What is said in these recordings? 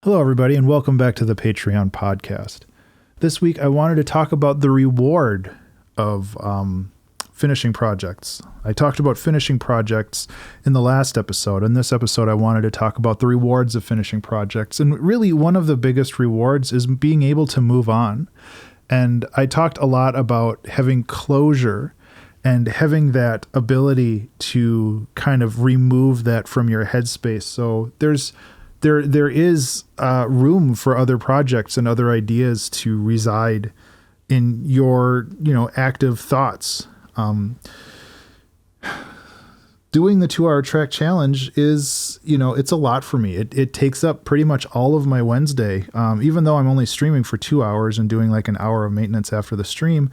Hello, everybody, and welcome back to the Patreon podcast. This week, I wanted to talk about the reward of finishing projects. I talked about finishing projects in the last episode. In this episode, I wanted to talk about the rewards of finishing projects. And really, one of the biggest rewards is being able to move on. And I talked a lot about having closure and having that ability to kind of remove that from your headspace. So there is room for other projects and other ideas to reside in your, active thoughts. Doing the 2-hour track challenge is, it's a lot for me. It takes up pretty much all of my Wednesday. Even though I'm only streaming for 2 hours and doing like an hour of maintenance after the stream,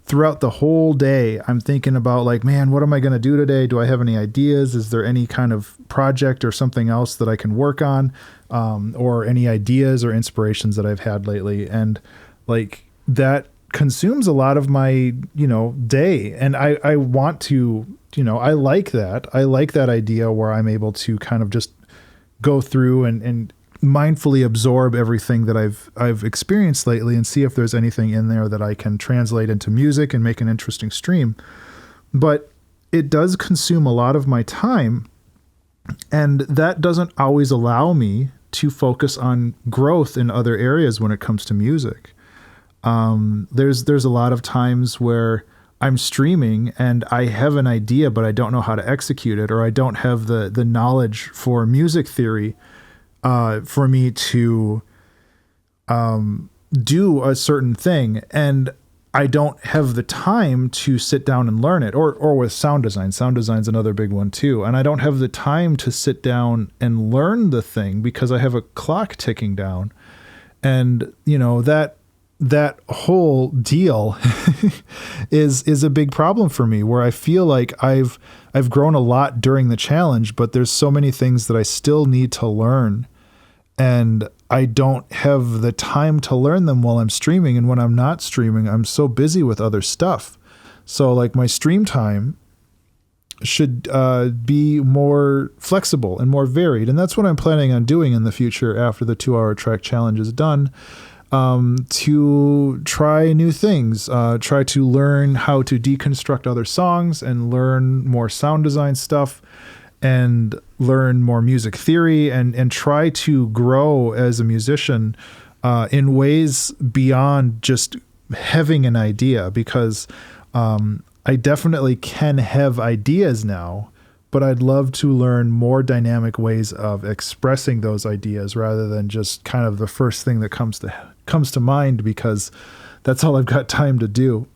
throughout the whole day, I'm thinking about like, man, what am I going to do today? Do I have any ideas? Is there any kind of project or something else that I can work on? Or any ideas or inspirations that I've had lately? And like that consumes a lot of my, day. And I want to, I like that. I like that idea where I'm able to kind of just go through and mindfully absorb everything that I've experienced lately and see if there's anything in there that I can translate into music and make an interesting stream. But it does consume a lot of my time, and that doesn't always allow me to focus on growth in other areas when it comes to music. There's a lot of times where I'm streaming and I have an idea, but I don't know how to execute it, or I don't have the knowledge for music theory for me to do a certain thing, and I don't have the time to sit down and learn it, or with sound design. Sound design's another big one too. And I don't have the time to sit down and learn the thing because I have a clock ticking down. And, that whole deal is a big problem for me, where I feel like I've grown a lot during the challenge, but there's so many things that I still need to learn. And I don't have the time to learn them while I'm streaming. And when I'm not streaming, I'm so busy with other stuff. So like my stream time should be more flexible and more varied. And that's what I'm planning on doing in the future after the 2-hour track challenge is done, to try new things, try to learn how to deconstruct other songs and learn more sound design stuff, and learn more music theory, and try to grow as a musician in ways beyond just having an idea, because I definitely can have ideas now, but I'd love to learn more dynamic ways of expressing those ideas rather than just kind of the first thing that comes to mind, because that's all I've got time to do.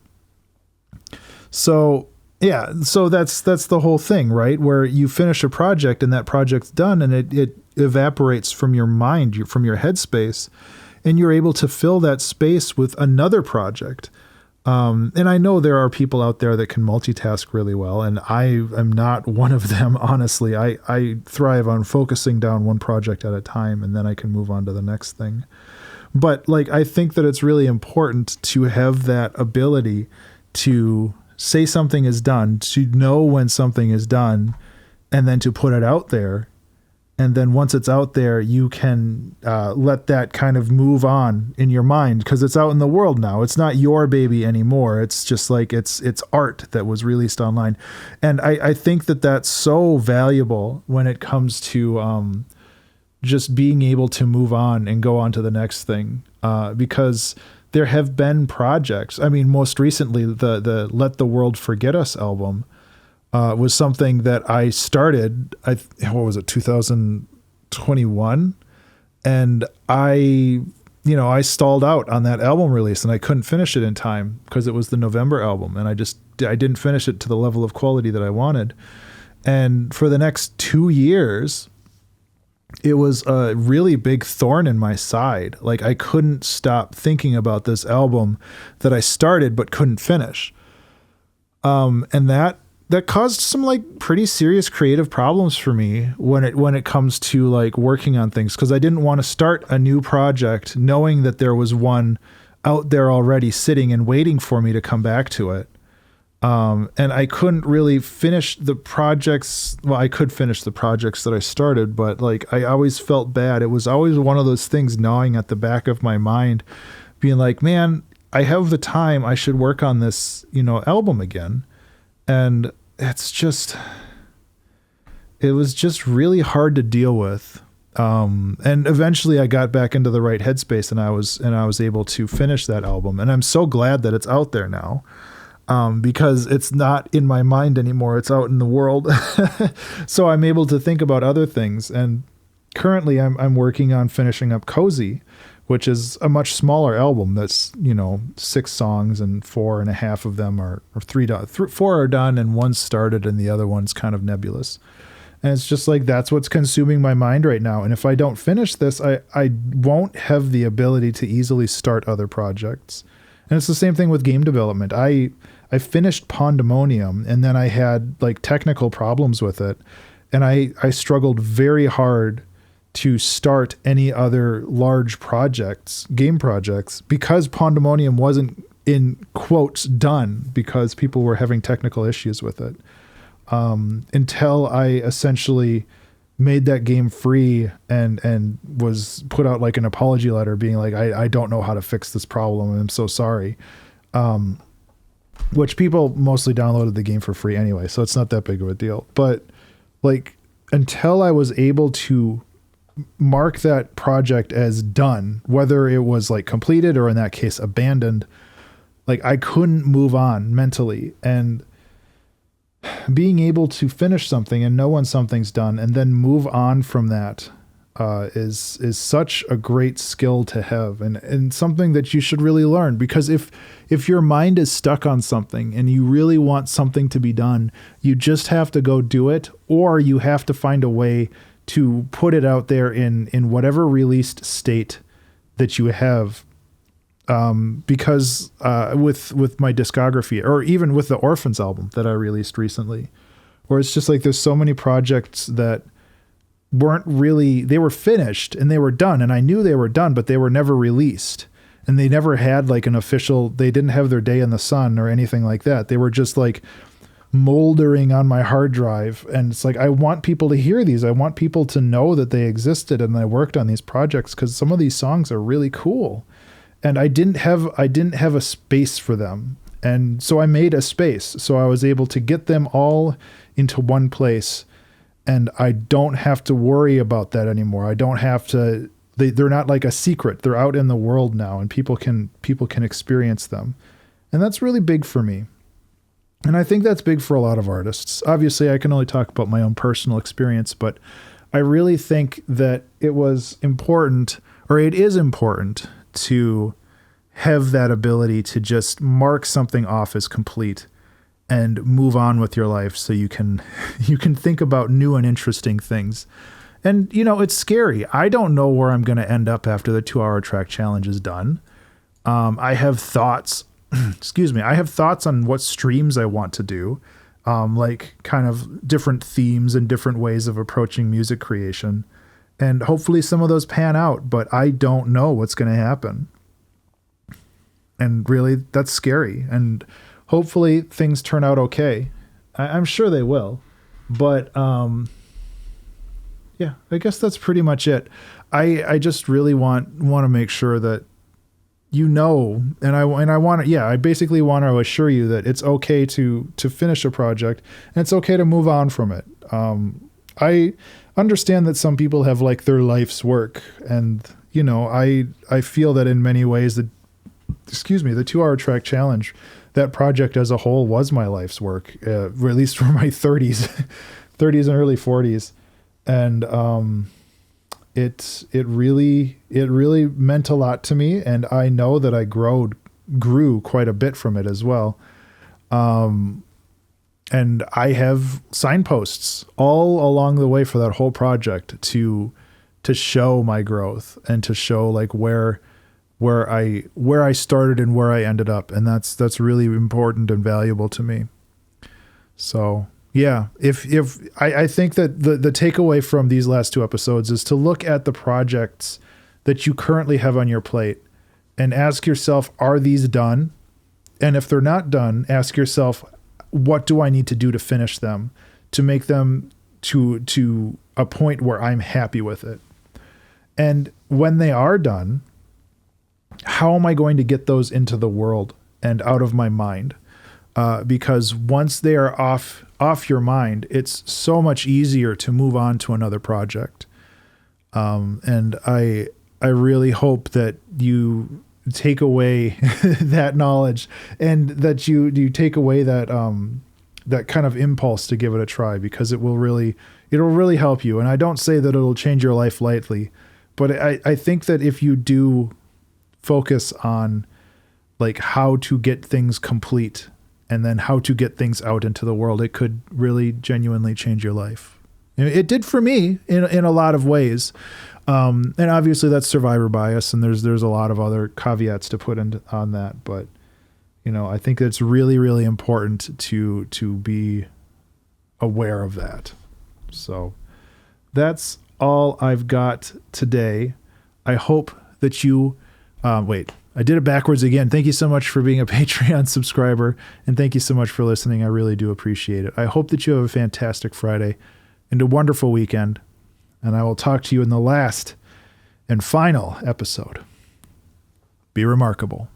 So yeah, so that's the whole thing, right? Where you finish a project and that project's done, and it evaporates from your mind, from your headspace, and you're able to fill that space with another project. And I know there are people out there that can multitask really well, and I am not one of them, honestly. I thrive on focusing down one project at a time, and then I can move on to the next thing. But like, I think that it's really important to have that ability to say something is done, to know when something is done, and then to put it out there. And then once it's out there, you can let that kind of move on in your mind, because it's out in the world now. It's not your baby anymore. It's just like it's art that was released online. And I think that that's so valuable when it comes to just being able to move on and go on to the next thing, because there have been projects. I mean, most recently, the Let the World Forget Us album was something that I started, 2021? And I stalled out on that album release, and I couldn't finish it in time because it was the November album, and I didn't finish it to the level of quality that I wanted. And for the next 2 years, it was a really big thorn in my side. Like, I couldn't stop thinking about this album that I started but couldn't finish. And that caused some like pretty serious creative problems for me when it comes to like working on things, because I didn't want to start a new project knowing that there was one out there already sitting and waiting for me to come back to it. And I couldn't really finish the projects. Well, I could finish the projects that I started, but like I always felt bad. It was always one of those things gnawing at the back of my mind, being like, man, I have the time. I should work on this, album again. And it was just really hard to deal with. And eventually I got back into the right headspace, and I was able to finish that album. And I'm so glad that it's out there now. Because it's not in my mind anymore. It's out in the world. So I'm able to think about other things. And currently I'm working on finishing up Cozy, which is a much smaller album. That's, 6 songs, and 4.5 of them are, or 4 are done, and 1 started, and the other one's kind of nebulous. And it's just like, that's what's consuming my mind right now. And if I don't finish this, I won't have the ability to easily start other projects. And it's the same thing with game development. I finished Pandemonium, and then I had like technical problems with it. And I struggled very hard to start any other large projects, game projects, because Pandemonium wasn't, in quotes, done, because people were having technical issues with it. Until I essentially made that game free and was put out like an apology letter being like, I don't know how to fix this problem. I'm so sorry. Which people mostly downloaded the game for free anyway, so it's not that big of a deal. But like, until I was able to mark that project as done, whether it was like completed or in that case abandoned, like I couldn't move on mentally. And being able to finish something and know when something's done and then move on from that is such a great skill to have, and something that you should really learn. Because if your mind is stuck on something and you really want something to be done, you just have to go do it, or you have to find a way to put it out there in whatever released state that you have. Because with my discography, or even with the Orphans album that I released recently, where it's just like there's so many projects that weren't really, they were finished and they were done, and I knew they were done, but they were never released, and they never had like an official, they didn't have their day in the sun or anything like that. They were just like moldering on my hard drive. And it's like, I want people to hear these. I want people to know that they existed and I worked on these projects, because some of these songs are really cool. And I didn't have a space for them. And so I made a space. So I was able to get them all into one place, and I don't have to worry about that anymore. I don't have to, they're not like a secret. They're out in the world now, and people can experience them. And that's really big for me. And I think that's big for a lot of artists. Obviously, I can only talk about my own personal experience, but I really think that it was important, or it is important, to have that ability to just mark something off as complete and move on with your life, so you can think about new and interesting things. And it's scary. I don't know where I'm going to end up after the 2-hour track challenge is done. I have thoughts I have thoughts on what streams I want to do, like kind of different themes and different ways of approaching music creation. And hopefully some of those pan out, but I don't know what's going to happen. And really, that's scary. And hopefully things turn out okay. I'm sure they will. But yeah, I guess that's pretty much it. I just really want to make sure that and I want to, I basically want to assure you that it's okay to finish a project, and it's okay to move on from it. I understand that some people have like their life's work, and I feel that in many ways the 2-hour track challenge, that project as a whole, was my life's work, or at least for my 30s and early 40s. And it really meant a lot to me, and I know that I grew quite a bit from it as well. And I have signposts all along the way for that whole project to show my growth and to show like where I started and where I ended up. And that's really important and valuable to me. So yeah, if I think that the takeaway from these last 2 episodes is to look at the projects that you currently have on your plate and ask yourself, are these done? And if they're not done, ask yourself, what do I need to do to finish them, to make them to a point where I'm happy with it. And when they are done, how am I going to get those into the world and out of my mind? Because once they are off your mind, it's so much easier to move on to another project. And I really hope that you take away that knowledge, and that you take away that that kind of impulse to give it a try, because it'll really help you. And I don't say that it'll change your life lightly, but I think that if you do focus on like how to get things complete and then how to get things out into the world, it could really genuinely change your life. It did for me in a lot of ways. And obviously that's survivor bias, and there's a lot of other caveats to put on that. But, I think it's really, really important to be aware of that. So that's all I've got today. I hope that you, wait, I did it backwards again. Thank you so much for being a Patreon subscriber, and thank you so much for listening. I really do appreciate it. I hope that you have a fantastic Friday and a wonderful weekend, and I will talk to you in the last and final episode. Be remarkable.